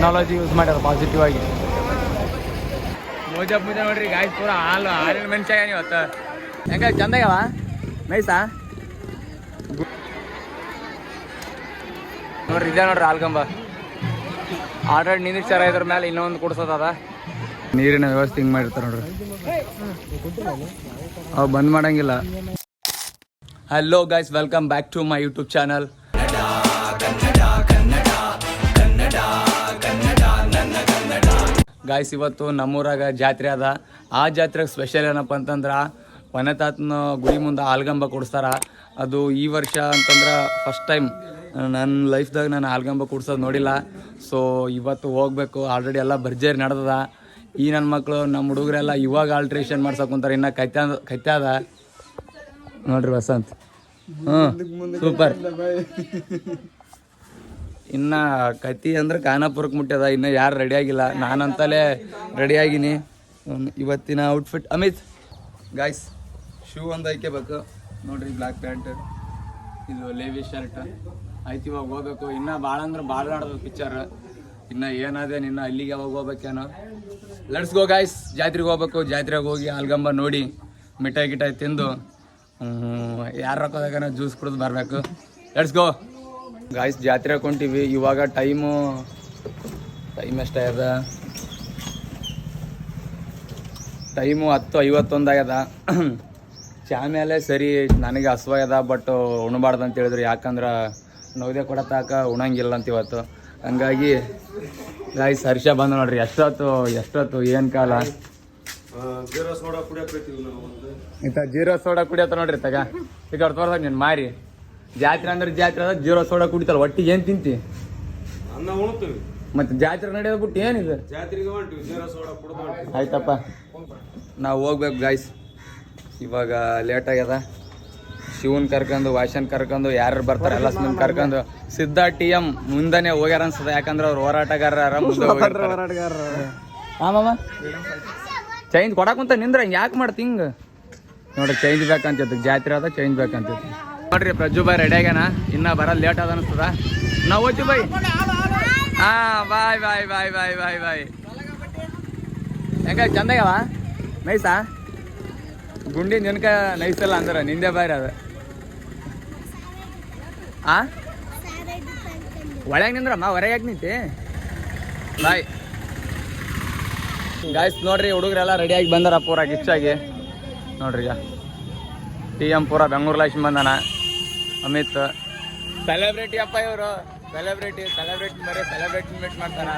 Technology use ಮಾಡ್ಯಾರ positive ಆಗಿ. ಮೋಜ ಪೂಜೆ ನೋಡ್ರಿ ಗಾಯ್ಸ್, ಪೂರ ಹಾಲಿನ ಮನುಷ್ಯ ಇವತ್ತು. ಹೆಂಗ ಚಂದಾಗ್ಯಾವ ನೈಸಾ ನೋಡ್ರಿ. ಇದೇ ನೋಡ್ರಿ ಹಾಲ್ಗಂಬ ಆಲ್ರೆಡಿ ನಿಂದಿರ್ಸಾರ. ಇದ್ರ ಮೇಲೆ ಇನ್ನೊಂದು ಕುಡ್ಸೋದ. ನೀರಿನ ವ್ಯವಸ್ಥೆ ಹಿಂಗೆ ಮಾಡಿರ್ತಾರೆ ನೋಡ್ರಿ. ಅವು ಬಂದ್ ಮಾಡಂಗಿಲ್ಲ. Hello guys, welcome back to my YouTube channel. Guys, ಇವತ್ತು ನಮ್ಮೂರಾಗ ಜಾತ್ರೆ ಅದ. ಆ ಜಾತ್ರೆಗೆ ಸ್ಪೆಷಲ್ ಏನಪ್ಪ ಅಂತಂದ್ರೆ ವನತಾತನ ಗುಡಿ ಮುಂದೆ ಹಾಲ್ಗಂಬ ಕೊಡಿಸ್ತಾರ. ಅದು ಈ ವರ್ಷ ಅಂತಂದ್ರೆ ಫಸ್ಟ್ ಟೈಮ್ ನನ್ನ ಲೈಫ್ದಾಗ ನಾನು ಹಾಲ್ಗಂಬ ಕುಡ್ಸೋದು ನೋಡಿಲ್ಲ. ಸೊ ಇವತ್ತು ಹೋಗ್ಬೇಕು. ಆಲ್ರೆಡಿ ಎಲ್ಲ ಭರ್ಜರಿ ನಡೆದದ. ಈ ನನ್ನ ಮಕ್ಕಳು ನಮ್ಮ ಹುಡುಗರೆಲ್ಲ ಇವಾಗ ಆಲ್ಟ್ರೇಷನ್ ಮಾಡ್ಸೋಕೆ ಕುಂತಾರೆ. ಇನ್ನು ಕತ್ಯಾದ ನೋಡ್ರಿ ವಸಂತ್. ಸೂಪರ್. ಇನ್ನು ಕತ್ತಿ ಅಂದ್ರೆ ಖಾನಾಪುರಕ್ಕೆ ಮುಟ್ಟ್ಯದ. ಇನ್ನು ಯಾರು ರೆಡಿಯಾಗಿಲ್ಲ. ನಾನಂತಲೇ ರೆಡಿಯಾಗಿನಿ. ಇವತ್ತಿನ ಔಟ್ಫಿಟ್ ಅಮಿತ್ ಗಾಯ್ಸ್, ಶೂ ಒಂದು ಹಾಕ್ಯಬೇಕು ನೋಡ್ರಿ. ಬ್ಲ್ಯಾಕ್ ಪ್ಯಾಂಟ್, ಇದು ಲೇವಿ ಶರ್ಟ್ ಆಯ್ತು. ಇವಾಗ ಹೋಗ್ಬೇಕು. ಇನ್ನು ಭಾಳ ಅಂದ್ರೆ ಭಾಳ ನಡೆದ ಪಿಕ್ಚರ್. ಇನ್ನು ಏನಾದೆ ನಿನ್ನ ಅಲ್ಲಿಗೆ ಯಾವಾಗ ಹೋಗ್ಬೇಕೇನೋ. ಲೆಟ್ಸ್ ಗೋ ಗಾಯ್ಸ್, ಜಾತ್ರೆಗೆ ಹೋಗ್ಬೇಕು. ಜಾತ್ರೆಗೆ ಹೋಗಿ ಹಾಲ್ಗಂಬ ನೋಡಿ ಮಿಠಾಯಿ ಗಿಟಾಯಿ ತಿಂದು ಯಾರು ರೊಕ್ಕದಾಗ ಜ್ಯೂಸ್ ಕುಡಿದು ಬರಬೇಕು. Let's go guys. ಜಾತ್ರೆ ಹಾಕೊಂತೀವಿ. ಇವಾಗ ಟೈಮ್ ಎಷ್ಟೇ ಅದ? ಟೈಮು 10:51 ಆಗ್ಯದ. ಚಾ ಮೇಲೆ ಸರಿ ನನಗೆ ಹಸ್ವಾಗ್ಯದ, ಬಟ್ ಉಣಬಾರ್ದು ಅಂತ ಹೇಳಿದ್ರು. ಯಾಕಂದ್ರೆ ನೌದೆ ಕೊಡತ್ತಾಕ ಉಣಂಗಿಲ್ಲ ಅಂತ ಇವತ್ತು. ಹಂಗಾಗಿ ಗಾಯ್ಸ್ ಹರ್ಷ ಬಂದ ನೋಡ್ರಿ. ಎಷ್ಟೊತ್ತು ಏನು ಕಾಲ ಜೀರೋ ಸೋಡಾ ಕುಡಿಯತ್ತ ನೋಡ್ರಿ. ತಗ ಈಗ ಅವ್ರು ತೋರ್ದಾಗ ನೀನು ಮಾರಿ. ಜಾತ್ರೆ ಅಂದ್ರೆ ಜಾತ್ರೆ ಅದ, ಜೀರೋ ಸೋಡಾ ಕುಡಿತಲ್ಲ. ಒಟ್ಟಿಗೆ ಏನು ತಿಂತಿ? ಮತ್ತೆ ಜಾತ್ರೆ ನಡೆಯೋದು ಬಿಟ್ಟು ಏನಿದೆ? ಆಯ್ತಪ್ಪ, ನಾವು ಹೋಗ್ಬೇಕು ಗಾಯ್ಸ್. ಇವಾಗ ಲೇಟ್ ಆಗ್ಯದ. ಶಿವನ್ ಕರ್ಕೊಂಡು, ವಾಶನ್ ಕರ್ಕೊಂಡು, ಯಾರು ಬರ್ತಾರೆ ಎಲ್ಲ ಸುಮ್ಮನೆ ಕರ್ಕೊಂಡು. ಸಿದ್ಧ TM ಮುಂದನೆ ಹೋಗ್ಯಾರ ಅನ್ಸದ. ಯಾಕಂದ್ರೆ ಅವ್ರು ಹೋರಾಟಗಾರರ ಮುಂದೆ ಹೋಗ್ಯಾರ. ಮಾಮ ಚೇಂಜ್ ಕೊಡಕಂತ ನಿಂದ್ರ ಯಾಕೆ ಮಾಡ್ತಿ ಹಿಂಗೆ ನೋಡ್ರಿ. ಚೇಂಜ್ ಬೇಕಂತ ಜಾತ್ರೆ ಅದ, ಚೇಂಜ್ ಬೇಕಂತ ನೋಡ್ರಿ. ಪ್ರಜ್ಜು ಬಾಯ್ ರೆಡಿ ಆಗ್ಯಾನ. ಇನ್ನ ಬರೋದು ಲೇಟ್ ಅದ ಅನಿಸ್ತದ. ನಾವು ಹೋಗ್ತೀವಿ ಬಾಯ್. ಬಾಯ್ ಬಾಯ್ ಬಾಯ್ ಬಾಯ್ ಬಾಯ್ ಬಾಯ್. ಹೆಂಗ ಚಂದಾಗ್ಯಾವ ನೈಸಾ? ಗುಂಡಿ ನಿನ್ಕ ನೈಸಲ್ಲ ಅಂದ್ರೆ ನಿಂದೆ ಬಾಯ್ರಿ ಅದು. ಒಳಗೆ ನಿಂದ್ರಮ್ಮ, ಹೊರಗೆ ಯಾಕೆ ನಿಂತಿ? Bye guys. ನೋಡ್ರಿ ಹುಡುಗರೆಲ್ಲ ರೆಡಿಯಾಗಿ ಬಂದಾರ ಪೂರ ಗಿಚ್ಚಾಗಿ ನೋಡ್ರಿ. ಈಗ TM ಪೂರ ಬೆಂಗಳೂರು ಲಕ್ಷ್ಮಿ ಬಂದಾನ. ಅಮಿತ್ ಸೆಲೆಬ್ರಿಟಿ ಅಪ್ಪ ಇವರು. ಸೆಲೆಬ್ರಿಟಿ ಮೀಟ್ ಮಾಡ್ತಾರ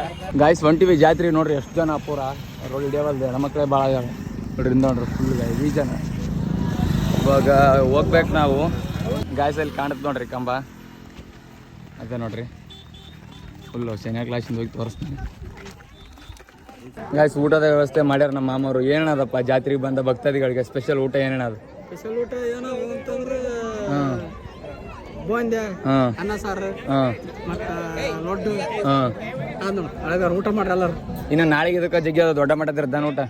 ಗಾಯ್ಸ್. ಹೊಂಟಿವಿ ಜಾತ್ರೆ ನೋಡ್ರಿ. ಎಷ್ಟು ಜನ ಪೂರ ರೋಡ್ ಹಿಡಿಯವಲ್ದೆ. ನಮ್ಮ ಮಕ್ಕಳೇ ಭಾಳ ಆಗ್ಯಾವ ನೋಡ್ರಿ. ನೋಡ್ರಿ ಫುಲ್ ಈ ಜನ. ಇವಾಗ ಹೋಗ್ಬೇಕು ನಾವು ಗಾಯ್ಸ್. ಅಲ್ಲಿ ಕಾಣುತ್ತೆ ನೋಡ್ರಿ ಕಂಬ, ಅದೇ ನೋಡ್ರಿ. ಫುಲ್ಲು ಶನಿಯ ಕ್ಲಾಸಿಂದ ಹೋಗಿ ತೋರಿಸ್ತೀನಿ ಗಾಯ್ಸ್. ಊಟದ ವ್ಯವಸ್ಥೆ ಮಾಡ್ಯಾರ ನಮ್ಮ ಮಾಮವರು. ಏನದಪ್ಪ ಜಾತ್ರೆಗೆ ಬಂದ ಭಕ್ತಾದಿಗಳಿಗೆ ಸ್ಪೆಷಲ್ ಊಟ ಏನೇನದು? ಸ್ಪೆಷಲ್ ಊಟ ಏನದು ಅಂತಂದ್ರೆ ಬೋಂದೆ, ಅನ್ನ ಸಾರು, ಲಡ್ಡು ಊಟ ಮಾಡ್ರಿ ಎಲ್ಲರೂ. ಇನ್ನು ನಾಳೆಗೆ ಇದಕ್ಕೆ ಜಗ್ಗಿ ಅದು ದೊಡ್ಡ ಮಟ್ಟದ ಇರ್ತಾನೆ ಊಟ.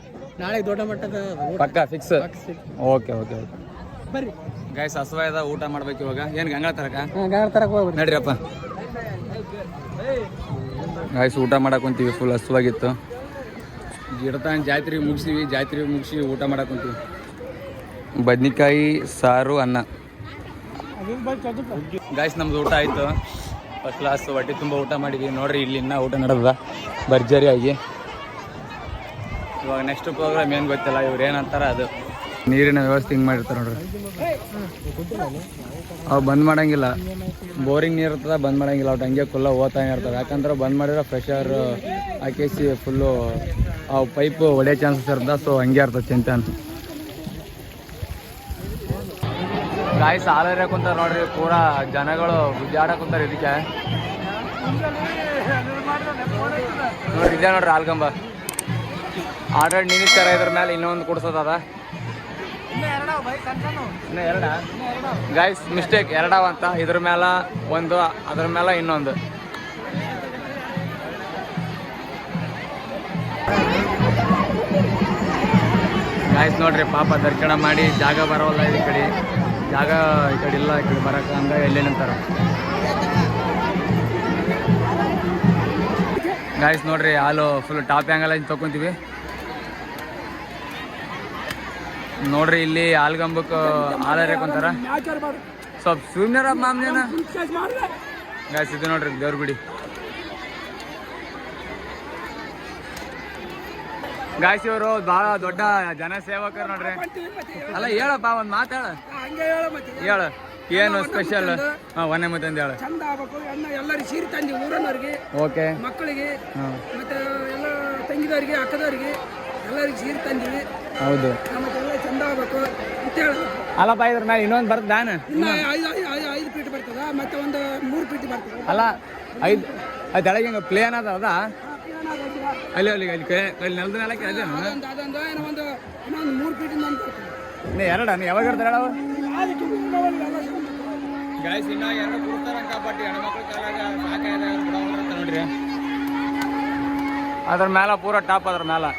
ನಾಳೆಗೆ ದೊಡ್ಡ ಮಟ್ಟದ ಪಕ್ಕ ಫಿಕ್ಸ್. ಓಕೆ ಬರ್ರಿ ಗಾಯ್ಸ್. ಹಸುವಾದ ಊಟ ಮಾಡ್ಬೇಕು ಇವಾಗ. ಏನು ಗಂಗಾಳ ತರಕ ಹೋಗ್ಬೇಕು ನಡ್ರಿಯಪ್ಪ ಗಾಯ್ಸ್. ಊಟ ಮಾಡಕ್ಕೆ ಕುಂತೀವಿ. ಫುಲ್ ಹಸುವಾಗಿತ್ತು. ಗಿಡತಾನ ಜಾತ್ರೆ ಮುಗಿಸಿ ಊಟ ಮಾಡಕ್ಕೆ ಕುಂತೀವಿ. ಬದ್ನಿಕಾಯಿ ಸಾರು, ಅನ್ನ ಗಾಯ್ಸ್. ನಮ್ದು ಊಟ ಆಯಿತು. ಫಸ್ಟ್ ಕ್ಲಾಸ್ ಹೊಟ್ಟೆ ತುಂಬ ಊಟ ಮಾಡಿದ್ವಿ ನೋಡ್ರಿ. ಇಲ್ಲಿ ಇನ್ನೂ ಊಟ ನಡೆದ ಭರ್ಜರಿಯಾಗಿ. ಇವಾಗ ನೆಕ್ಸ್ಟ್ ಪ್ರೋಗ್ರಾಮ್ ಏನು ಗೊತ್ತಿಲ್ಲ. ಇವ್ರು ಏನಂತಾರ ಅದು. ನೀರಿನ ವ್ಯವಸ್ಥೆ ಹಿಂಗೆ ಮಾಡಿರ್ತಾರೆ ನೋಡ್ರಿ. ಅವು ಬಂದ್ ಮಾಡಂಗಿಲ್ಲ. ಬೋರಿಂಗ್ ನೀರು ಇರ್ತದೆ, ಬಂದ್ ಮಾಡಂಗಿಲ್ಲ. ಅವ್ರು ಹಂಗೆ ಫುಲ್ಲ ಓದ್ತಾನೆ ಇರ್ತವೆ. ಯಾಕಂದ್ರೆ ಬಂದ್ ಮಾಡಿದ್ರೆ ಪ್ರೆಷರ್ ಹಾಕಿಸಿ ಫುಲ್ಲು ಅವು ಪೈಪು ಹೊಡೆಯೋ ಚಾನ್ಸಸ್ ಇರ್ತದೆ. ಸೊ ಹಂಗೆ ಇರ್ತದೆ ಚಿಂತೆ. ಗಾಯ್ಸ್ ಹಾಲರೇ ಕುಂತಾರೆ ನೋಡ್ರಿ. ಪೂರಾ ಜನಗಳು ಗುದ್ದಾಡಕ್ಕೆ ಕುಂತಾರೆ ಇದಕ್ಕೆ ನೋಡ್ರಿ. ಇದೇ ನೋಡ್ರಿ ಹಾಲ್ಗಂಬ. ಆಲ್ರೆಡಿ ನಿಂದಿರ್ತಾರ. ಇದ್ರ ಮೇಲೆ ಇನ್ನೊಂದು ಕುಡ್ಸೋದದ. ಇನ್ನು ಎರಡ ಗಾಯ್ಸ್, ಮಿಸ್ಟೇಕ್. ಎರಡವಂತ. ಇದ್ರ ಮೇಲೆ ಒಂದು, ಅದ್ರ ಮೇಲೆ ಇನ್ನೊಂದು. ಗಾಯ್ಸ್ ನೋಡ್ರಿ ಪಾಪ ದರ್ಶನ ಮಾಡಿ ಜಾಗ ಬರೋಲ್ಲ. ಈ ಕಡೆ ಜಾಗ ಈ ಕಡೆ ಇಲ್ಲ, ಈ ಕಡೆ ಬರೋಕೆ ಹಂಗಾಗಿ ಎಲ್ಲೇ ನಿಂತಾರ. ಗಾಯ್ಸ್ ನೋಡ್ರಿ ಹಾಲು ಫುಲ್ ಟಾಪ್ ಆ್ಯಂಗಲ್ ತೊಗೊಂತೀವಿ ನೋಡ್ರಿ. ಇಲ್ಲಿ ಹಾಲ್ಗಂಬಕ್ಕೆ ಹಾಲು ಹರಿಯಕೊಂತಾರ ಸ್ವಲ್ಪ ಸುಮ್ನೆರ ಮಾಮ್ನೇನ ಗಾಯ್ಸ್. ಇದು ನೋಡ್ರಿ ದೇವ್ರ ಗುಡಿ ಗಾಯ್ಸ್. ಇವರು ಭಾಳ ದೊಡ್ಡ ಜನಸೇವಕರು ನೋಡ್ರಿ. ಅಲ್ಲ ಹೇಳಪ್ಪ ಒಂದು ಮಾತು ಹೇಳು ಏನು ಸ್ಪೆಷಲ್? ಒನ್ನೆ ಮುತ್ತಂದು ಹೇಳು. ಚಂದ ಆಗ್ಬೇಕು ಎಲ್ಲರಿಗೆ ಸೀರೆ ತಂದಿ ಊರನ್ನವ್ರಿಗೆ, ಓಕೆ, ಮಕ್ಕಳಿಗೆ ಮತ್ತೆ ಎಲ್ಲ ತಂಗಿದವ್ರಿಗೆ ಅಕ್ಕದವ್ರಿಗೆ ಎಲ್ಲರಿಗೆ ಸೀರೆ ತಂದಿವಿ. ಹೌದು, ಮತ್ತೆ ಎಲ್ಲ ಚಂದ ಆಗ್ಬೇಕು ಅಂತ ಹೇಳಿ. ಅಲ್ಲಪ್ಪ ಇದ್ರ ಮೇಲೆ ಇನ್ನೊಂದು ಬರ್ತದ ನಾನು ಇನ್ನು 5 ಫೀಟ್ ಬರ್ತದ, ಮತ್ತೆ ಒಂದು 3 ಫೀಟ್ ಬರ್ತದೆ. ಅಲ್ಲ 5 ಅದು ತೆಳಗೆ ಹಿಂಗೆ ಪ್ಲೇನ್ ಅದ ಅಲ್ಲಿ ಅಲ್ಲಿ ಅಲ್ಲಿ ನೆಲದ ನೆಲಕ್ಕೆ ಅದೇ ಅದೊಂದು ಏನೋ ಒಂದು ಇನ್ನೊಂದು 3 ಫೀಟಿಂದ ಅಂತ ಬರ್ತದೆ. ಎರಡು ಯಾವಾಗ ಇರ್ತಾರೆ ಹೇಳವ ಗಾಯ್ಸ್. ಇನ್ನ ಎರಡು ಕೊಡ್ತಾರಂಕ, ಬಟ್ ಹೆಣ್ಮಕ್ಳು ಕಾಲಾಗ ಸಾಕಾಯ್ದ ಅಂತ ನೋಡ್ರಿ. ಅದ್ರ ಮೇಲೆ ಪೂರ ಟಾಪ್, ಅದ್ರ ಮೇಲೆ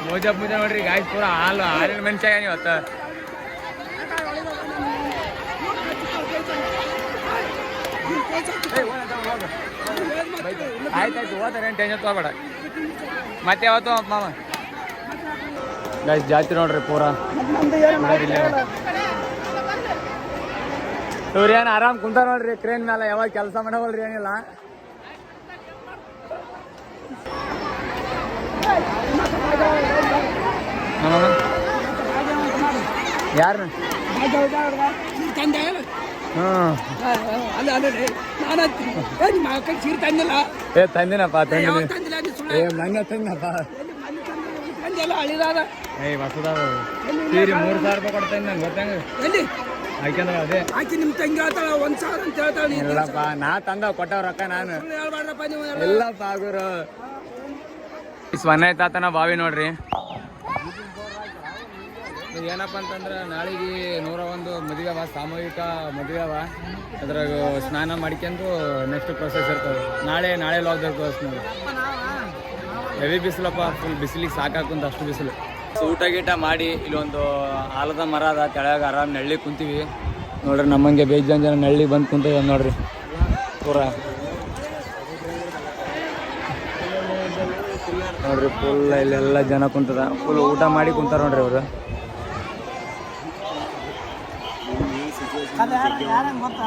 ಮೋಜ ಪೂಜೆ ನೋಡ್ರಿ ಗಾಯ್ಸ್. ಪೂರ ಹಾಲಿನ ಮನುಷ್ಯ ಇವತ್ತು. ಆಯ್ತಾಯ್ತು ಹೋದ್ರೆ ಏನು ಟೆನ್ಷನ್ ತಗೋಬೇಡ. ಮತ್ತೆ ಯಾವತ್ತು ಮಾಮ ಗಾಯ್ಸ್ ಜಾತಿ ನೋಡ್ರಿ ಪೂರ. ಇವ್ರು ಏನು ಆರಾಮ್ ಕುಂತ ನೋಡ್ರಿ ಕ್ರೇನ್ ಮೇಲೆ. ಯಾವಾಗ ಕೆಲಸ ಮಾಡವಲ್ರಿ ಏನಿಲ್ಲ. ಯಾರು ಸೀರೆ ತಂದಿಲ್ಲ. ತಂದಿನಪ್ಪ ಮೊನ್ನೆ ತಂದಿನಪ್ಪ. ಹೊಸದಾವ ಸೀರೆ 3,000 ರೂಪಾಯಿ ಕೊಡ್ತೇನೆ ನಂಗೆ ಗೊತ್ತಂಗ. ಯಾಕೆಂದ್ರೆ ಅದೇ ಆಕಿ ನಿಮ್ ತಂಗಿ ಹೇಳ್ತಾಳ 1,000 ಅಂತ ಹೇಳ್ತಾಳ. ಇಲ್ಲಪ್ಪ ನಾ ತಂದ ಕೊಟ್ಟವ್ ರೊಕ್ಕ ನಾನು ಹೇಳ್ಬಾರ್ದಪ್ಪ ನೀವು. ಇಲ್ಲಪ್ಪ ಆಗುರು. ಸ್ವನ್ಯ ತಾತನ ಬಾವಿ ನೋಡ್ರಿ. ಏನಪ್ಪ ಅಂತಂದ್ರೆ ನಾಳೆಗೆ 101 ಮದುವೆ ಅವ, ಸಾಮೂಹಿಕ ಮದುವೆ ಅವ. ಅದ್ರಾಗ ಸ್ನಾನ ಮಾಡ್ಕೊಂಡು ನೆಕ್ಸ್ಟ್ ಪ್ರೊಸೆಸ್ ಇರ್ತವೆ. ನಾಳೆ ಹೋಗ್ಬೇಕು ನೋಡಿ. ಹೆವಿ ಬಿಸಿಲಪ್ಪ, ಫುಲ್ ಬಿಸಿಲಿಗೆ ಸಾಕಾಕುಂತ ಅಷ್ಟು ಬಿಸಿಲು. ಊಟ ಗೀಟ ಮಾಡಿ ಇಲ್ಲೊಂದು ಆಲದ ಮರ ಅದ, ಕೆಳಗೆ ಆರಾಮ್ ನೆಳ್ಳಿ ಕುಂತೀವಿ ನೋಡ್ರಿ. ನಮ್ಮಂಗೆ ಬೇಜಾನ್ ಜನ ನೆಳ್ಳಿ ಬಂದು ಕುಂತದ ನೋಡ್ರಿ ಪೂರ ನೋಡ್ರಿ. ಫುಲ್ ಇಲ್ಲೆಲ್ಲ ಜನ ಕುಂತದ, ಫುಲ್ ಊಟ ಮಾಡಿ ಕುಂತಾರ ನೋಡ್ರಿ ಅವರು.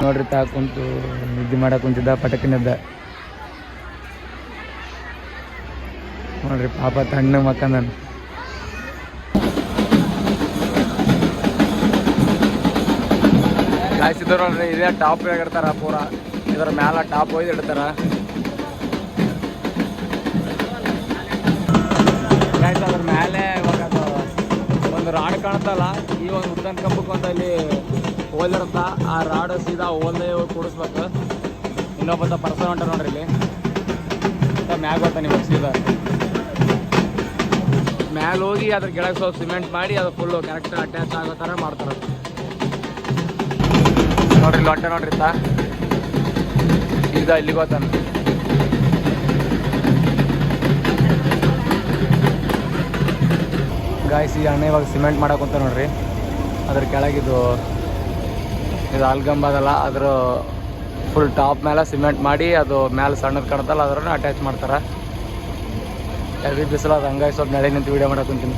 ನೋಡ್ರಿ ತಾ ಕುಂತು ನಿದ್ದೆ ಮಾಡಕ್ ಕುಂತಿದ್ದ, ಪಟಕಿನದ್ದ ನೋಡ್ರಿ. ಪಾಪ ತಣ್ಣ ಮಕ್ಕಂದ ಕಾಯಿಸಿದ್ರು ನೋಡ್ರಿ. ಇದೇ ಟಾಪ್ ಇಡ್ತಾರ ಪೂರ. ಇದರ ಮ್ಯಾಲ ಟಾಪ್ ಒಯ್ದು ಇಡ್ತಾರ. ಅದ್ರ ಮೇಲೆ ಇವಾಗ ಅದು ಒಂದು ರಾಡ್ ಕಾಣ್ತಲ್ಲ, ಈ ಒಂದು ಉದ್ದನ್ ಕಂಬಕ್ಕೆ ಒಂದು ಅಲ್ಲಿ ಹೋಲಿರುತ್ತ. ಆ ರಾಡ್ ಸೀದಾ ಹೋಲ್ದೆ ಕೂಡಿಸ್ಬೇಕು. ಇನ್ನೊಬ್ಬ ಪರ್ಸನ್ ಹೊಂಟ ನೋಡ್ರಿ ಇಲ್ಲಿ ಮ್ಯಾಗ ಬರ್ತಾನೆ. ಇವಾಗ ಸೀದಾ ಮ್ಯಾಲ ಹೋಗಿ ಅದ್ರ ಕೆಳಗೆ ಸ್ವಲ್ಪ ಸಿಮೆಂಟ್ ಮಾಡಿ ಅದು ಫುಲ್ಲು ಕರೆಕ್ಟ್ ಅಟ್ಯಾಚ್ ಆಗೋ ಥರ ಮಾಡ್ತಾರೆ ನೋಡ್ರಿ. ಲೊಟ್ಟೆ ನೋಡ್ರಿ ತಾ ಈಗ ಇಲ್ಲಿಗೆ ಹೋಗ್ತಾನೆ. ಗಾಯ್ಸ್ ಈ ಅಣ್ಣ ಇವಾಗ ಸಿಮೆಂಟ್ ಮಾಡಕ್ಕಂತ ನೋಡ್ರಿ. ಅದ್ರ ಕೆಳಗಿದು ಇದು ಆಲ್ಗಂಬ ಅದಲ್ಲ, ಅದ್ರ ಫುಲ್ ಟಾಪ್ ಮೇಲೆ ಸಿಮೆಂಟ್ ಮಾಡಿ ಅದು ಮೇಲೆ ಸಣ್ಣದು ಕಾಣ್ತಲ್ಲ ಅದ್ರನ್ನ ಅಟ್ಯಾಚ್ ಮಾಡ್ತಾರೆ. ಹೆವಿ ಬಿಸಿಲು ಅದು, ಹಂಗಾಗಿ ಸ್ವಲ್ಪ ನೆಳೆ ನಿಂತು ವೀಡಿಯೋ ಮಾಡಕ್ಕಂತೀನಿ.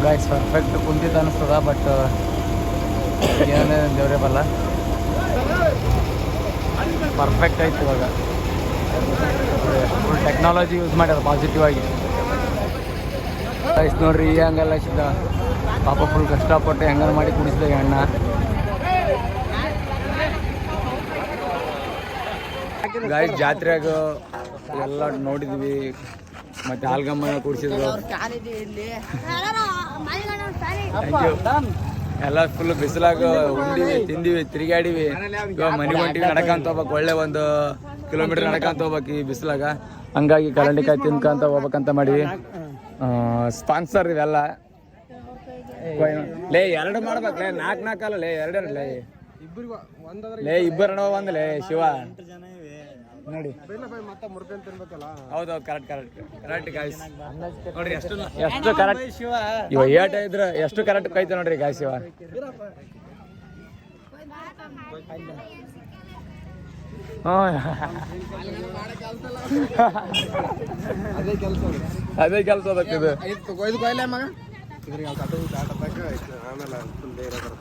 ಗಾಯ್ಸ್ ಪರ್ಫೆಕ್ಟ್ ಕುಂತಿದ್ದು ಅನಿಸ್ತದ, ಬಟ್ ಏನೇ ದೇವ್ರೇ ಬಲ್ಲ. ಪರ್ಫೆಕ್ಟ್ ಐತೆ ಇವಾಗ. ಫುಲ್ ಟೆಕ್ನಾಲಜಿ ಯೂಸ್ ಮಾಡ್ಯಾರ ಪಾಸಿಟಿವ್ ಆಗಿ. ಗಾಯ್ಸ್ ನೋಡ್ರಿ ಈ ಹಂಗೆಲ್ಲ ಸಿದ್ದ ಪಾಪ ಫುಲ್ ಕಷ್ಟಪಟ್ಟು ಹೆಂಗಾರ ಮಾಡಿ ಕುಡಿಸಿದ ಅಣ್ಣ. ಗಾಯ್ಸ್ ಜಾತ್ರೆಯಾಗ ಎಲ್ಲ ನೋಡಿದ್ವಿ, ಮತ್ತೆ ಆಲ್ಗಮ್ಮನ ಕುಡಿಸಿದ್ರು. ಎಲ್ಲ ಫುಲ್ ಬಿಸಿಲಾಗ ಉಂಡಿವಿ, ತಿಂದಿವಿ, ತಿರುಗಾಡಿವಿ. ಇವಾಗ ಮನೆ ಹೊಂಟಿವಿ ನಡ್ಕಂತ ಹೋಗ್ಬೇಕು. ಒಳ್ಳೆ 1 ಕಿಲೋಮೀಟರ್ ನಡ್ಕಂತ ಹೋಗ್ಬೇಕು ಈ ಬಿಸಿಲಾಗ. ಹಂಗಾಗಿ ಕಲ್ಲಂಡಿಕಾಯಿ ತಿನ್ಕಂತ ಹೋಗ್ಬೇಕಂತ ಮಾಡಿವಿ. ಸ್ಪಾನ್ಸರ್ ಇವೆಲ್ಲ ಲೇ 2 ಮಾಡ್ಬೇಕಲೇ, 4 ಅಲ್ಲ ಲೇ 2 ಲೇ ಇಬ್ಬರಿಗೂ ಒಂದಾದ್ರೆ ಲೇ ಇಬ್ಬರು ಒಂದಲೇ ಶಿವ ನೋಡಿ ಮತ್ತೆ ಮುರ್ಕಂತ ತಿನ್ಬೇಕಲ್ಲ. ಹೌದು ಕರೆಕ್ಟ್ ಗಾಯ್ಸ್ ನೋಡ್ರಿ ಎಷ್ಟು ಕರೆಕ್ಟ್ ಇವ ಏಟ ಇದ್ರ ಎಷ್ಟು ಕರೆಕ್ಟ್ ಕೈತ ನೋಡ್ರಿ ಗಾಯ್ಸ್ ಇವ. ಅದೇ ಕೆಲಸ ಇದು.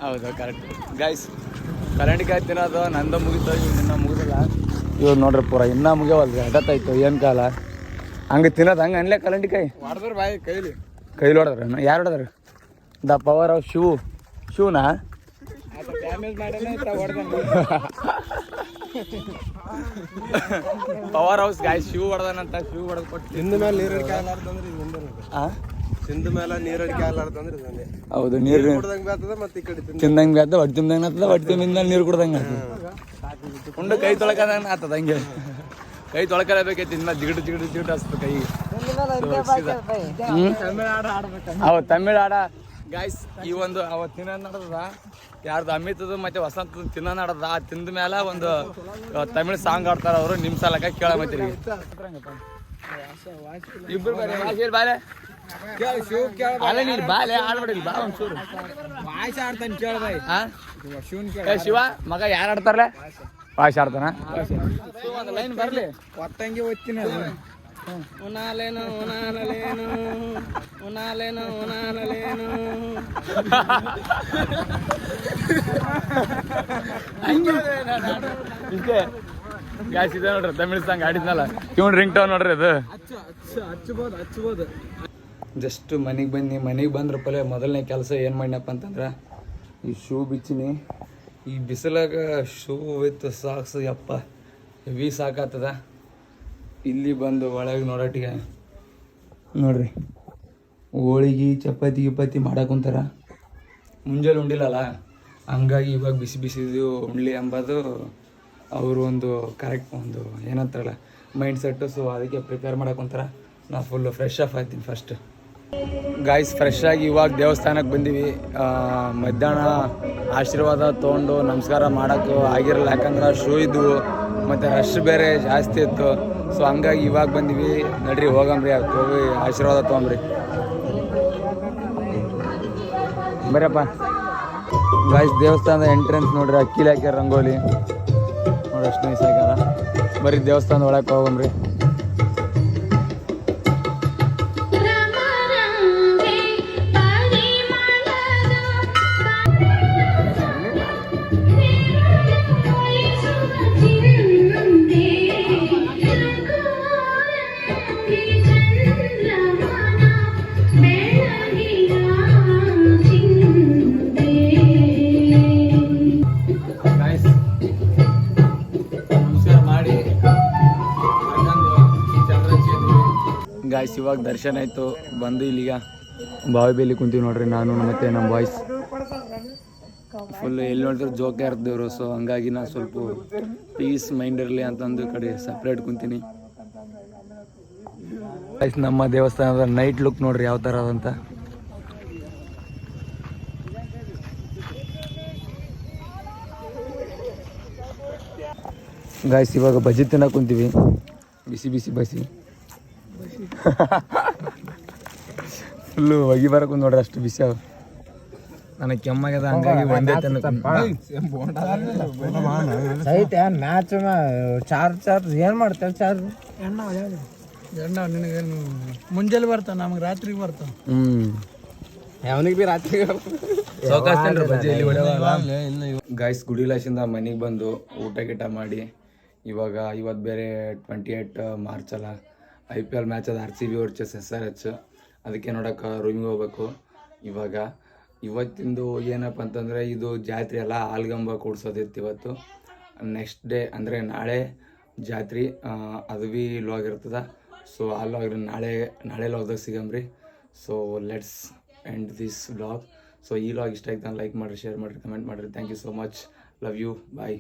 ಹೌದು ಕರೆಕ್ಟ್ ಗಾಯ್ಸ್. ಕಲ್ಲಂಡಿಕಾಯಿ ತಿನ್ನೋದು ನಂದು ಮುಗಿತು, ಇನ್ನ ಮುಗಿದಿಲ್ಲ. ಇವ್ರು ನೋಡ್ರಿ ಪೂರ ಇನ್ನೂ ಮುಗಿಯವಲ್ರಿ, ಅಗತ್ತಾಯ್ತು ಏನು ಕಾಲ ಹಂಗೆ ತಿನ್ನೋದು ಹಂಗೆ ಅನ್ಲೇ ಕಲ್ಲಂಡಿಕಾಯಿ ಹೊಡೆದ್ರ ಬಾಯಿ ಕೈಲಿ ಹೊಡೆದ್ರ. ಯಾರು ಹೊಡೆದ್ರಿ? ದ ಪವರ್ ಆಫ್ ಶಿವನಾ? ಪವರ್ ಹೌಸ್ ಗಾಯ್ ಶಿವ್ ಹೊಡೆದನಂತ. ಶಿವ್ ಹೊಡೆದ್ ಕೊಟ್ಟು ತಿಂದ ಮೇಲೆ ನೀರಡಿಕೆ ಆಗ್ಲಾರ್ದಂದ್ರೆ ತಿಂದ ಮೇಲೆ ನೀರಡಿಕೆ ಆಗ್ಲಾರ್ದಂದ್ರೆ ಇದೊಂದೇ. ಹೌದು, ನೀರು ಕುಡ್ದಂಗೆ ಬೇತದ ಮತ್ತೆ ಈ ಕಡೆ ತಿಂದಂಗೆ ಬೇತ, ಹೊಟ್ಟೆ ತಿಂದಂಗೆ ಆಗ್ತದ, ಹೊಟ್ಟೆ ತಿಂದ ನೀರು ಕುಡ್ದಂಗೆ ಆಗ್ತದ. ಉಂಡು ಕೈ ತೊಳಕದಂಗೆ ಆಗ್ತದ. ಹಂಗೆ ಕೈ ತೊಳ್ಕಲೇಬೇಕೈತಿ, ಇನ್ನ ಜಿಗಿಡು ಹಚ್ತದ ಕೈ. ಹೌದು, ತಮಿಳ್ ಆಡ ಗಾಯ್ಸ್. ಈ ಒಂದು ಅವತ್ತು ತಿನ್ನೋದು ನಡೆದ ಯಾರ್ದು ಅಮಿತದು ಮತ್ತೆ ವಸಂತ ತಿನ್ನೋ ನಡೆದ. ಆ ತಿಂದ ಮೇಲೆ ಒಂದು ತಮಿಳ್ ಸಾಂಗ್ ಆಡ್ತಾರ ಅವರು. ನಿಮ್ಮ ಸಲಕ ಕೇಳಮತ್ತೀರಿ ಇಬ್ರು ಬಾಲೆ ಅಲ್ಲ, ನೀನು ಬಾಲೆ ಆಡ್ಬಿಡಿಲ್ಲ ಬಾ ಒಂಚೂರು ಆಡ್ತಾನೆ ಕೇಳ್ಬಾಯ್. ಶಿವ ಮಗ ಯಾರು ಆಡ್ತಾರಲ್ಲ? ಭಾಷೆ ಆಡ್ತಾನ. ಒಂದು ಲೈನ್ ಬರ್ಲಿ, ಒತ್ತಂಗೆ ಓದ್ತೀನಿ. ಉನಾಲೇನು ಉನಾಲೇನು ಉನಾಲೇನು ಉನಾಲೇನು ಇಷ್ಟೇ ಗ್ಯಾಸ್ ಇದೆ ನೋಡ್ರಿ. ತಮಿಳ್ ಸಾಂಗ್ ಆಡಿದ್ನಲ್ಲ ಇವ್ನು ರಿಂಗ್ ಟೋನ್ ನೋಡ್ರಿ ಅದು. ಹಚ್ಬೋದು. ಜಸ್ಟ್ ಮನೆಗೆ ಬಂದ್ರ ಪಲೆ ಮೊದಲನೇ ಕೆಲಸ ಏನು ಮಾಡಿನಪ್ಪ ಅಂತಂದ್ರೆ ಈ ಶೂ ಬಿಚ್ಚಿನಿ. ಈ ಬಿಸಿಲಾಗ ಶೂ ವಿತ್ ಸಾಕ್ಸ್ ಯಪ್ಪ ಹೆವಿ ಸಾಕಾಗ್ತದ. ಇಲ್ಲಿ ಬಂದು ಒಳಗೆ ನೋಡೋಟಿಗೆ ನೋಡ್ರಿ ಹೋಳಿಗೆ ಚಪಾತಿ ಮಾಡಾಕುಂತಾರ. ಮುಂಜಾನೆ ಉಂಡಿಲ್ಲಲ್ಲ, ಹಂಗಾಗಿ ಇವಾಗ ಬಿಸಿದು ಉಣ್ಲಿ ಎಂಬುದು ಅವರು ಒಂದು ಕರೆಕ್ಟ್ ಒಂದು ಏನಂತಾರಲ್ಲ ಮೈಂಡ್ ಸೆಟ್ಟು. ಸೊ ಅದಕ್ಕೆ ಪ್ರಿಪೇರ್ ಮಾಡಾಕುಂತಾರ. ನಾ ಫುಲ್ಲು ಫ್ರೆಶ್ ಆಫ್ ಆಗ್ತೀನಿ ಫಸ್ಟ್ ಗಾಯ್ಸ್. ಫ್ರೆಶ್ ಆಗಿ ಇವಾಗ ದೇವಸ್ಥಾನಕ್ಕೆ ಬಂದೀವಿ. ಮಧ್ಯಾಹ್ನ ಆಶೀರ್ವಾದ ತೊಗೊಂಡು ನಮಸ್ಕಾರ ಮಾಡೋಕ್ಕೂ ಆಗಿರಲ್ಲ, ಯಾಕಂದ್ರೆ ಶೂ ಇದ್ವು ಮತ್ತು ರಶ್ ಬೇರೆ ಜಾಸ್ತಿ ಇತ್ತು. ಸೊ ಹಂಗಾಗಿ ಇವಾಗ ಬಂದೀವಿ. ನಡ್ರಿ ಹೋಗಂಬ್ರಿ, ಹೋಗಿ ಆಶೀರ್ವಾದ ತೊಗೊಂಬ್ರಿ. ಬರಪ್ಪ ಗಾಯ್ಸ್. ದೇವಸ್ಥಾನದ ಎಂಟ್ರೆನ್ಸ್ ನೋಡ್ರಿ, ಅಕ್ಕಿಲಿ ಹಾಕ್ಯಾರ ರಂಗೋಲಿ ನೋಡಿ, ಅಷ್ಟು ನೈಸ್ ಹಾಕ್ಯಾರ. ಬರೀ ದೇವಸ್ಥಾನದ ಒಳಗೆ ಹೋಗಂಬ್ರಿ. ಗಾಯ್ಸ್ ಇವಾಗ ದರ್ಶನ ಆಯಿತು. ಬಂದು ಇಲ್ಲಿಗ ಬಾವಿ ಬೇಲಿ ಕುಂತೀವಿ ನೋಡ್ರಿ, ನಾನು ಮತ್ತು ನಮ್ಮ ಬಾಯ್ಸ್. ಫುಲ್ ಎಲ್ಲಿ ನೋಡಿದ್ರೆ ಜೋಕೆ ಇರ್ತಿದ್ರು. ಸೊ ಹಂಗಾಗಿ ನಾನು ಸ್ವಲ್ಪ ಪೀಸ್ ಮೈಂಡ್ ಇರಲಿ ಅಂತಂದು ಕಡೆ ಸಪ್ರೇಟ್ ಕುಂತೀನಿ ಗಾಯ್ಸ್. ನಮ್ಮ ದೇವಸ್ಥಾನದ ನೈಟ್ ಲುಕ್ ನೋಡ್ರಿ ಯಾವ ಥರ ಅದಂತ. ಗಾಯ್ಸ್ ಇವಾಗ ಬಜ್ಜಿ ತಿನ್ನಕ್ಕೆ ಕುಂತೀವಿ, ಬಿಸಿ ಬಸಿ. ಫುಲ್ಲು ಹೊಗಿ ಬರಕ್ಕೆ ನೋಡ್ರಿ, ಅಷ್ಟು ಬಿಸಿ ಅವ. ನನಗೆ ಕೆಮ್ಮಾಗ್ಯದ, ಹಂಗಾಗಿ ಒಂದೇ ಮ್ಯಾಚ್ ಚಾರ್ಜ್ ಏನು ಮಾಡ್ತೇವೆ? ಚಾರ್ಜ್ ಎಣ್ಣ ನಿನಗೇನು ಮುಂಜಾನೆ ಬರ್ತಾವ, ನಮಗೆ ರಾತ್ರಿಗೆ ಬರ್ತಾವ. ಯಾವನಿಗೆ ಬಿ ರಾತ್ರಿ ಗಾಯ್ಸ್. ಗುಡಿಲಾಶಿಂದ ಮನೆಗೆ ಬಂದು ಊಟ ಮಾಡಿ ಇವತ್ತು ಬೇರೆ 28 ಮಾರ್ಚ್ ಅಲ್ಲ, IPL ಮ್ಯಾಚ್ ಅದು RCB ವರ್ಸಸ್ SRH. ಅದಕ್ಕೆ ನೋಡೋಕೆ ರೂಮಿಗೆ ಹೋಗ್ಬೇಕು. ಇವತ್ತಿಂದು ಏನಪ್ಪ ಅಂತಂದರೆ ಇದು ಜಾತ್ರೆ ಅಲ್ಲ, ಹಾಲ್ಗಂಬ ಕೂಡ್ಸೋದಿತ್ತು ಇವತ್ತು. ನೆಕ್ಸ್ಟ್ ಡೇ ಅಂದರೆ ನಾಳೆ ಜಾತ್ರೆ, ಅದು ಭೀ ಲಾಗ್ ಇರ್ತದೆ. ಸೊ ಆ ಲಾಗ್ ನಾಳೆ ಲಾಗ್ದಾಗ ಸಿಗಂಬ್ರಿ. So let's end this vlog. So ಈ ಲಾಗ್ ಇಷ್ಟ ಆಯ್ತು, ಲೈಕ್ ಮಾಡಿರಿ, ಶೇರ್ ಮಾಡಿರಿ, ಕಮೆಂಟ್ ಮಾಡಿರಿ. Thank you so much. Love you. Bye.